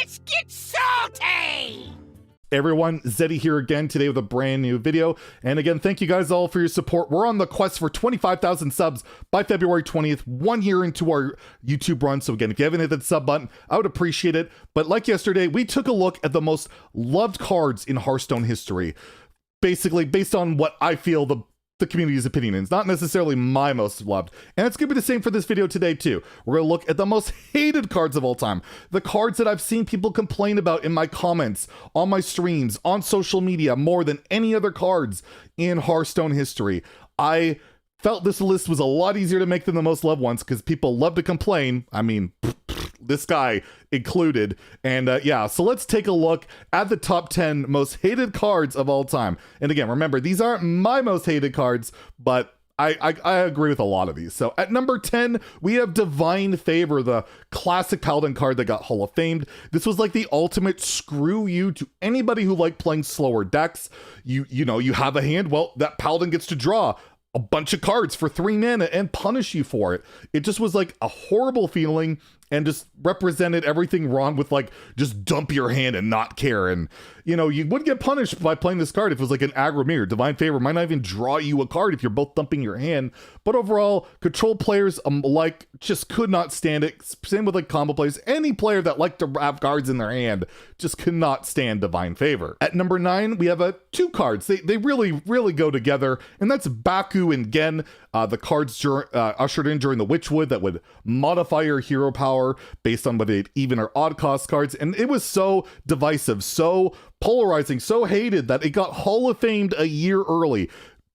Let's get salty! Everyone, Zeddy here again today with a brand new video. And again, thank you guys all for your support. We're on the quest for 25,000 subs by February 20th, 1 year into our YouTube run. So again, if you haven't hit that sub button, I would appreciate it. But like yesterday, we took a look at the most loved cards in Hearthstone history. Basically, based on what I feel the community's opinion is, not necessarily my most loved. And it's gonna be the same for this video today too. We're gonna look at the most hated cards of all time. The cards that I've seen people complain about in my comments, on my streams, on social media, more than any other cards in Hearthstone history. I felt this list was a lot easier to make than the most loved ones because people love to complain. I mean, this guy included. And yeah, so let's take a look at the top 10 most hated cards of all time. And again, remember, these aren't my most hated cards, but I agree with a lot of these. So at number 10, we have Divine Favor, the classic Paladin card that got Hall of Famed. This was like the ultimate screw you to anybody who liked playing slower decks. You know, you have a hand, well, that Paladin gets to draw a bunch of cards for 3 mana and punish you for it. It just was like a horrible feeling and just represented everything wrong with like, just dump your hand and not care. And, you know, you would get punished by playing this card if it was like an aggro mirror. Divine Favor might not even draw you a card if you're both dumping your hand. But overall, control players alike just could not stand it. Same with like combo players. Any player that liked to have cards in their hand just could not stand Divine Favor. At number 9, we have two cards. They really go together, and that's Baku and Gen. The cards ushered in during the Witchwood that would modify your hero power based on whether it even or odd cost cards. And it was so divisive, so polarizing, so hated that it got Hall of Famed a year early.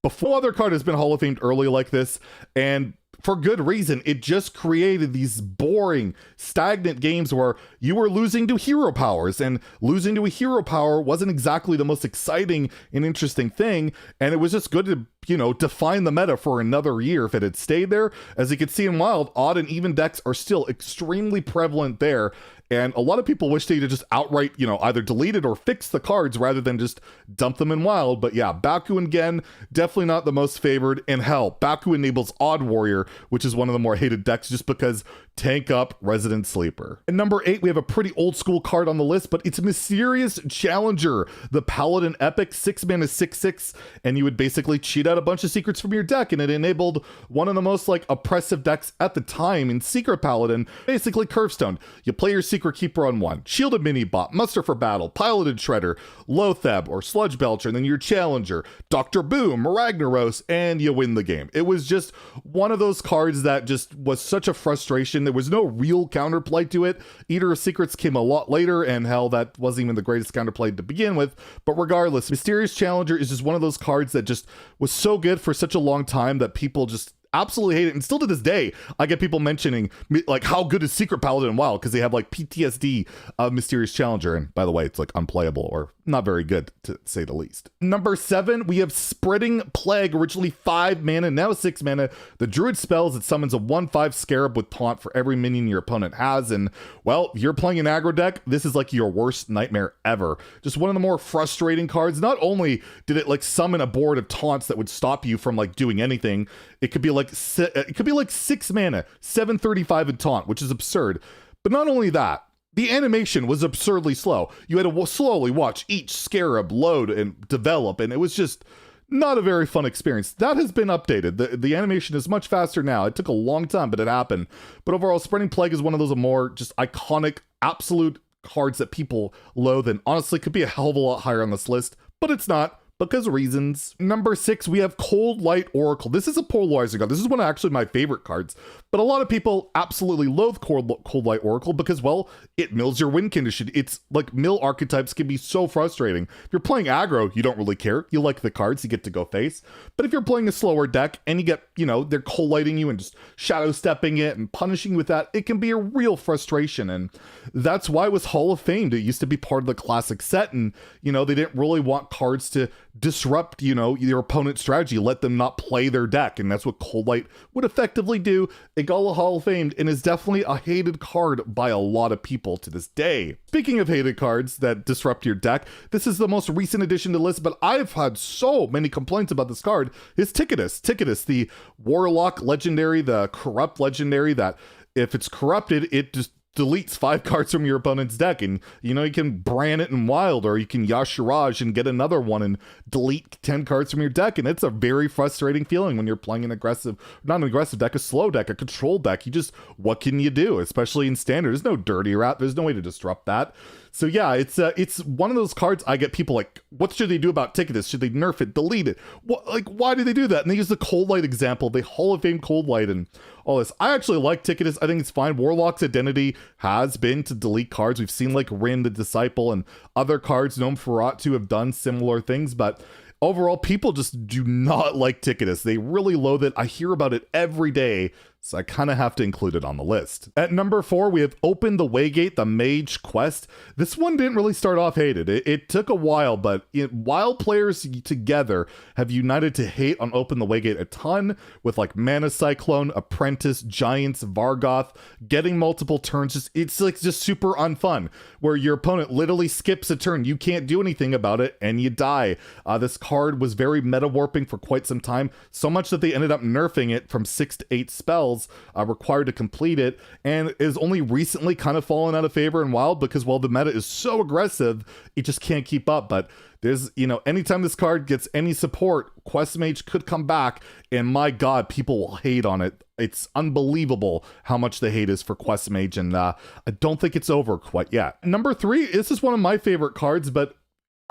Before other card has been Hall of Famed early like this, and for good reason. It just created these boring, stagnant games where you were losing to hero powers, and losing to a hero power wasn't exactly the most exciting and interesting thing. And it was just good to, you know, define the meta for another year if it had stayed there. As you can see in Wild, odd and even decks are still extremely prevalent there. And a lot of people wish they'd just outright, you know, either delete it or fix the cards rather than just dump them in Wild. But yeah, Baku and Gen, definitely not the most favored. And hell, Baku enables Odd Warrior, which is one of the more hated decks just because tank up Resident Sleeper. At number 8, we have a pretty old school card on the list, but it's Mysterious Challenger, the Paladin Epic, 6 mana 6/6, and you would basically cheat out a bunch of secrets from your deck, and it enabled one of the most like oppressive decks at the time in Secret Paladin, basically Hearthstone. You play your Secret Keeper on 1, Shielded Minibot, Muster for Battle, Piloted Shredder, Lotheb or Sludge Belcher, and then your Challenger, Dr. Boom, Ragnaros, and you win the game. It was just one of those cards that just was such a frustration. There was no real counterplay to it. Eater of Secrets came a lot later, and hell, that wasn't even the greatest counterplay to begin with. But regardless, Mysterious Challenger is just one of those cards that just was so good for such a long time that people just absolutely hate it. And still to this day, I get people mentioning like how good is Secret Paladin in Wild because they have like PTSD of Mysterious Challenger. And by the way, it's like unplayable or not very good to say the least. Number 7, we have Spreading Plague, originally 5 mana, now 6 mana. The Druid spells, it summons a 1/5 Scarab with taunt for every minion your opponent has. And well, if you're playing an aggro deck, this is like your worst nightmare ever. Just one of the more frustrating cards. Not only did it like summon a board of taunts that would stop you from like doing anything, it could be like 6 mana, 735 in taunt, which is absurd. But not only that, the animation was absurdly slow. You had to slowly watch each scarab load and develop, and it was just not a very fun experience. That has been updated. The animation is much faster now. It took a long time, but it happened. But overall, Spreading Plague is one of those more just iconic, absolute cards that people loathe, and honestly could be a hell of a lot higher on this list, but it's not. Because of reasons. Number 6, we have Coldlight Oracle. This is a polarizer card. This is one of actually my favorite cards, but a lot of people absolutely loathe Coldlight Oracle because, well, it mills your win condition. It's like mill archetypes can be so frustrating. If you're playing aggro, you don't really care. You like the cards, you get to go face. But if you're playing a slower deck and you get, you know, they're cold-lighting you and just shadow stepping it and punishing you with that, it can be a real frustration. And that's why it was Hall of Famed. It used to be part of the classic set, and, you know, they didn't really want cards to disrupt, you know, your opponent's strategy, let them not play their deck, and that's what Coldlight would effectively do. It got a Hall of Fame and is definitely a hated card by a lot of people to this day. Speaking of hated cards that disrupt your deck, this is the most recent addition to the list, but I've had so many complaints about this card, is Ticketus. Ticketus, the Warlock legendary, the corrupt legendary that if it's corrupted, it just deletes 5 cards from your opponent's deck, and you know, you can brand it in Wild, or you can Yashiraj and get another one and delete 10 cards from your deck, and it's a very frustrating feeling when you're playing an aggressive, not an aggressive deck, a slow deck, a control deck. You just, what can you do? Especially in Standard, there's no dirty rat, there's no way to disrupt that. So yeah, it's one of those cards I get people like, what should they do about Ticketus? Should they nerf it, delete it? What, like, why do they do that? And they use the Coldlight example, they Hall of Fame Coldlight and all this. I actually like Ticketus. I think it's fine. Warlock's identity has been to delete cards. We've seen like Rin the Disciple and other cards known for to have done similar things, but overall, people just do not like Ticketus. They really loathe it. I hear about it every day, so I kind of have to include it on the list. At number 4, we have Open the Waygate, the Mage Quest. This one didn't really start off hated. It took a while, but while players together have united to hate on Open the Waygate a ton, with like Mana Cyclone, Apprentice, Giants, Vargoth, getting multiple turns, it's like just super unfun, where your opponent literally skips a turn, you can't do anything about it, and you die. This card was very meta warping for quite some time, so much that they ended up nerfing it from 6 to 8 spells required to complete it, and is only recently kind of fallen out of favor in Wild because, well, the meta is so aggressive, it just can't keep up. But there's, you know, anytime this card gets any support, Quest Mage could come back, and my god, people will hate on it. It's unbelievable how much the hate is for Quest Mage, and I don't think it's over quite yet. Number 3, this is one of my favorite cards, but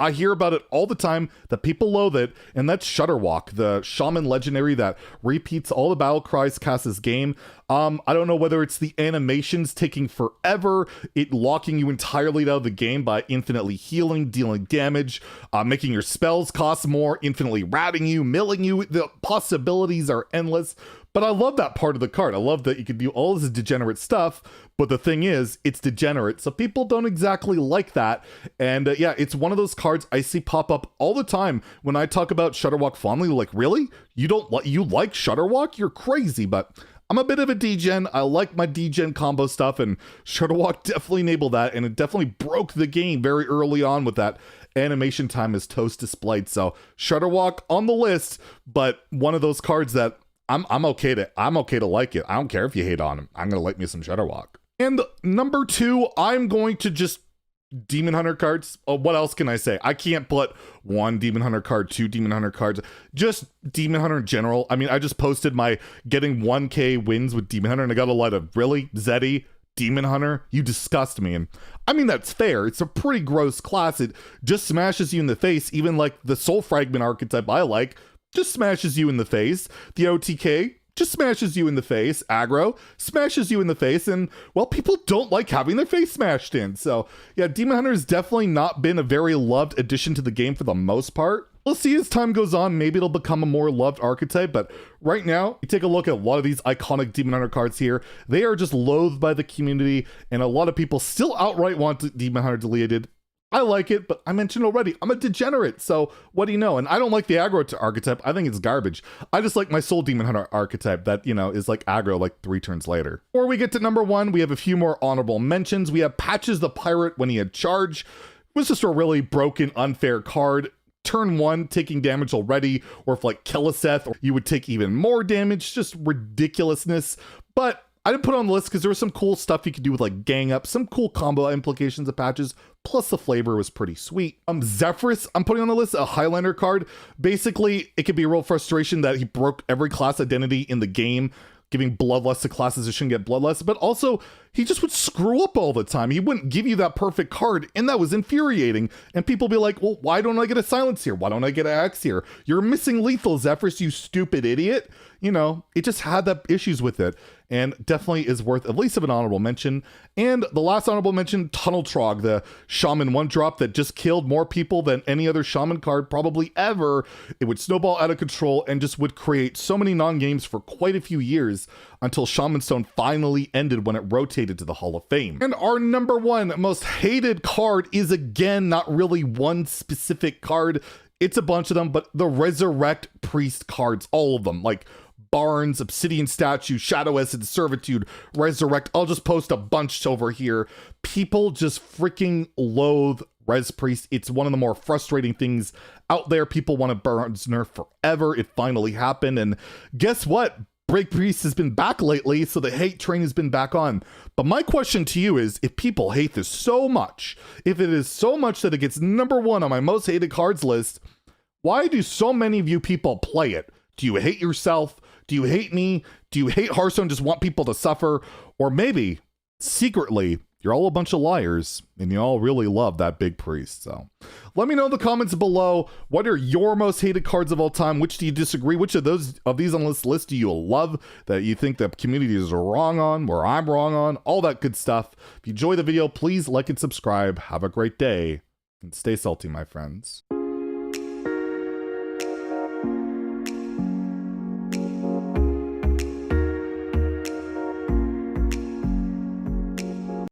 I hear about it all the time that people loathe it, and that's Shudderwalk, the Shaman legendary that repeats all the battle cries cast this game. I don't know whether it's the animations taking forever, it locking you entirely out of the game by infinitely healing, dealing damage, making your spells cost more, infinitely ratting you, milling you. The possibilities are endless. But I love that part of the card. I love that you can do all this degenerate stuff, but the thing is, it's degenerate, so people don't exactly like that. And yeah, it's one of those cards I see pop up all the time when I talk about Shudderwalk fondly. Like, really? You like Shudderwalk? You're crazy. But I'm a bit of a degen. I like my degen combo stuff, and Shudderwalk definitely enabled that, and it definitely broke the game very early on with that animation time as toast displayed. So Shudderwalk on the list, but one of those cards that I'm okay to like it. I don't care if you hate on him. I'm gonna like me some Shudderwalk. And number 2, I'm going to just Demon Hunter cards. Oh, what else can I say? I can't put 1 Demon Hunter card, 2 Demon Hunter cards, just Demon Hunter in general. I mean, I just posted my getting 1k wins with Demon Hunter, and I got a lot of, really, Zeddy, Demon Hunter, you disgust me. And I mean, that's fair. It's a pretty gross class. It just smashes you in the face. Even like the Soul Fragment archetype I like, just smashes you in the face. The OTK just smashes you in the face. Aggro smashes you in the face, and well, people don't like having their face smashed in. So yeah, Demon Hunter has definitely not been a very loved addition to the game for the most part. We'll see as time goes on, maybe it'll become a more loved archetype, but right now, you take a look at a lot of these iconic Demon Hunter cards here, they are just loathed by the community, and a lot of people still outright want Demon Hunter deleted. I like it, but I mentioned already, I'm a degenerate, so what do you know? And I don't like the aggro archetype. I think it's garbage. I just like my Soul Demon Hunter archetype that, you know, is like aggro like 3 turns later. Before we get to number 1, we have a few more honorable mentions. We have Patches the Pirate when he had charge. It was just a really broken, unfair card. Turn 1, taking damage already, or if like Keleseth, you would take even more damage, just ridiculousness. But I didn't put it on the list because there was some cool stuff you could do with like gang up, some cool combo implications of Patches, plus the flavor was pretty sweet. Zephyrus, I'm putting on the list, a Highlander card. Basically, it could be a real frustration that he broke every class identity in the game, giving Bloodlust to classes that shouldn't get Bloodlust, but also he just would screw up all the time. He wouldn't give you that perfect card, and that was infuriating. And people be like, well, why don't I get a Silence here? Why don't I get an X here? You're missing lethal, Zephyrus, you stupid idiot. You know, it just had that issues with it, and definitely is worth at least of an honorable mention. And the last honorable mention, Tunnel Trog, the Shaman 1-drop that just killed more people than any other Shaman card probably ever. It would snowball out of control and just would create so many non-games for quite a few years until Shaman Stone finally ended when it rotated to the Hall of Fame. And our number 1 most hated card is, again, not really one specific card. It's a bunch of them, but the Resurrect Priest cards, all of them, like Barnes, Obsidian Statue, Shadow Essence, Servitude, Resurrect. I'll just post a bunch over here. People just freaking loathe Res Priest. It's one of the more frustrating things out there. People want to Barnes nerf forever. It finally happened, and guess what? Break Priest has been back lately, so the hate train has been back on. But my question to you is, if people hate this so much, if it is so much that it gets #1 on my most hated cards list, why do so many of you people play it? Do you hate yourself? Do you hate me? Do you hate Hearthstone, just want people to suffer? Or maybe, secretly, you're all a bunch of liars, and you all really love that big priest. So let me know in the comments below, what are your most hated cards of all time? Which do you disagree? Which of these on this list do you love that you think the community is wrong on, where I'm wrong on? All that good stuff. If you enjoy the video, please like and subscribe. Have a great day, and stay salty, my friends.